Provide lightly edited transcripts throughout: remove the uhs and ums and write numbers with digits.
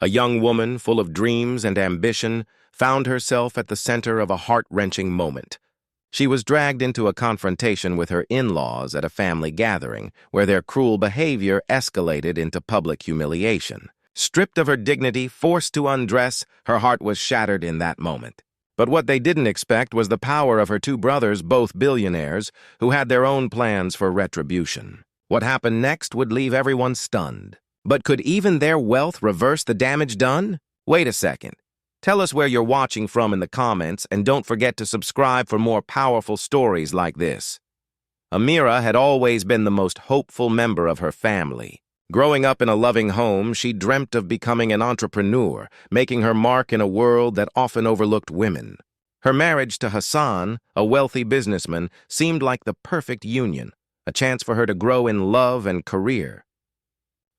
A young woman full of dreams and ambition found herself at the center of a heart-wrenching moment. She was dragged into a confrontation with her in-laws at a family gathering, where their cruel behavior escalated into public humiliation. Stripped of her dignity, forced to undress, her heart was shattered in that moment. But what they didn't expect was the power of her two brothers, both billionaires, who had their own plans for retribution. What happened next would leave everyone stunned. But could even their wealth reverse the damage done? Wait a second. Tell us where you're watching from in the comments, and don't forget to subscribe for more powerful stories like this. Amira had always been the most hopeful member of her family. Growing up in a loving home, she dreamt of becoming an entrepreneur, making her mark in a world that often overlooked women. Her marriage to Hassan, a wealthy businessman, seemed like the perfect union, a chance for her to grow in love and career.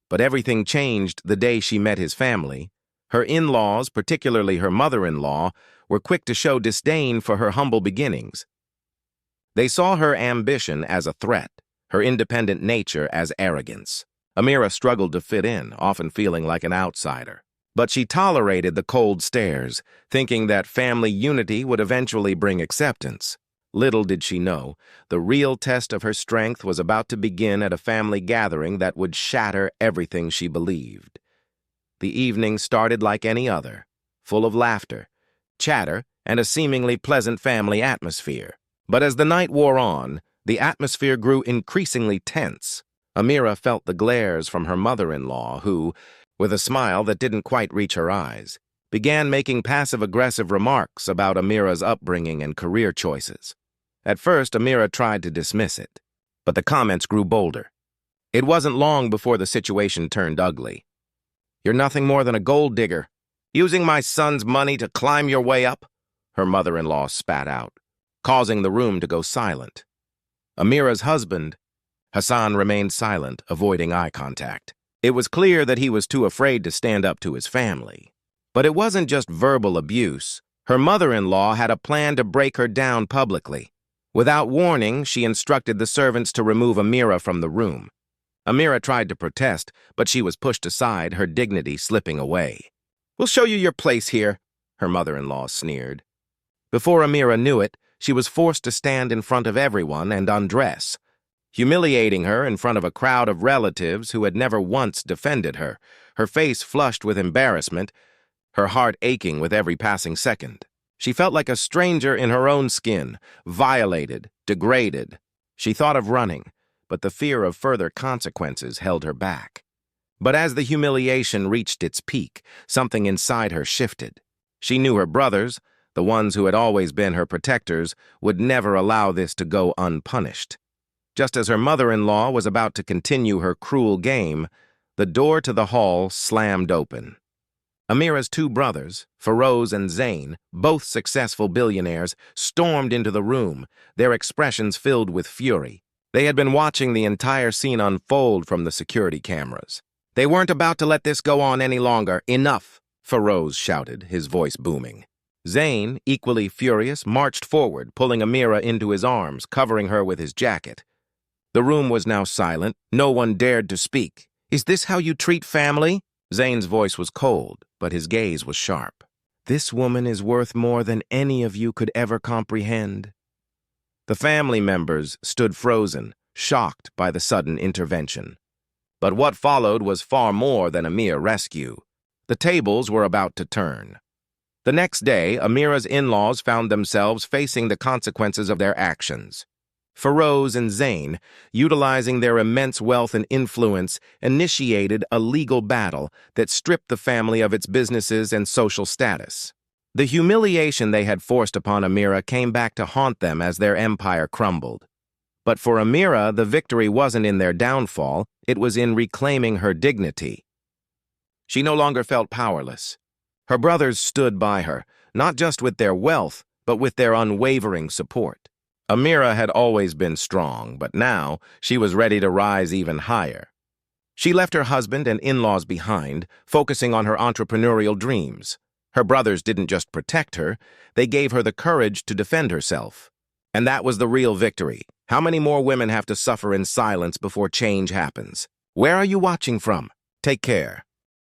But everything changed the day she met his family. Her in-laws, particularly her mother-in-law, were quick to show disdain for her humble beginnings. They saw her ambition as a threat, her independent nature as arrogance. Amira struggled to fit in, often feeling like an outsider. But she tolerated the cold stares, thinking that family unity would eventually bring acceptance. Little did she know, the real test of her strength was about to begin at a family gathering that would shatter everything she believed. The evening started like any other, full of laughter, chatter, and a seemingly pleasant family atmosphere. But as the night wore on, the atmosphere grew increasingly tense. Amira felt the glares from her mother-in-law who, with a smile that didn't quite reach her eyes, began making passive-aggressive remarks about Amira's upbringing and career choices. At first, Amira tried to dismiss it, but the comments grew bolder. It wasn't long before the situation turned ugly. "You're nothing more than a gold digger, using my son's money to climb your way up," her mother-in-law spat out, causing the room to go silent. Amira's husband, Hassan, remained silent, avoiding eye contact. It was clear that he was too afraid to stand up to his family. But it wasn't just verbal abuse. Her mother-in-law had a plan to break her down publicly. Without warning, she instructed the servants to remove Amira from the room. Amira tried to protest, but she was pushed aside, her dignity slipping away. "We'll show you your place here," her mother-in-law sneered. Before Amira knew it, she was forced to stand in front of everyone and undress, humiliating her in front of a crowd of relatives who had never once defended her, her face flushed with embarrassment, her heart aching with every passing second. She felt like a stranger in her own skin, violated, degraded. She thought of running, but the fear of further consequences held her back. But as the humiliation reached its peak, something inside her shifted. She knew her brothers, the ones who had always been her protectors, would never allow this to go unpunished. Just as her mother-in-law was about to continue her cruel game, the door to the hall slammed open. Amira's two brothers, Feroz and Zain, both successful billionaires, stormed into the room, their expressions filled with fury. They had been watching the entire scene unfold from the security cameras. "They weren't about to let this go on any longer. Enough!" Feroz shouted, his voice booming. Zain, equally furious, marched forward, pulling Amira into his arms, covering her with his jacket. The room was now silent. No one dared to speak. "Is this how you treat family?" Zain's voice was cold, but his gaze was sharp. "This woman is worth more than any of you could ever comprehend." The family members stood frozen, shocked by the sudden intervention. But what followed was far more than a mere rescue. The tables were about to turn. The next day, Amira's in-laws found themselves facing the consequences of their actions. Feroz and Zain, utilizing their immense wealth and influence, initiated a legal battle that stripped the family of its businesses and social status. The humiliation they had forced upon Amira came back to haunt them as their empire crumbled. But for Amira, the victory wasn't in their downfall, it was in reclaiming her dignity. She no longer felt powerless. Her brothers stood by her, not just with their wealth, but with their unwavering support. Amira had always been strong, but now she was ready to rise even higher. She left her husband and in-laws behind, focusing on her entrepreneurial dreams. Her brothers didn't just protect her, they gave her the courage to defend herself. And that was the real victory. How many more women have to suffer in silence before change happens? Where are you watching from? Take care.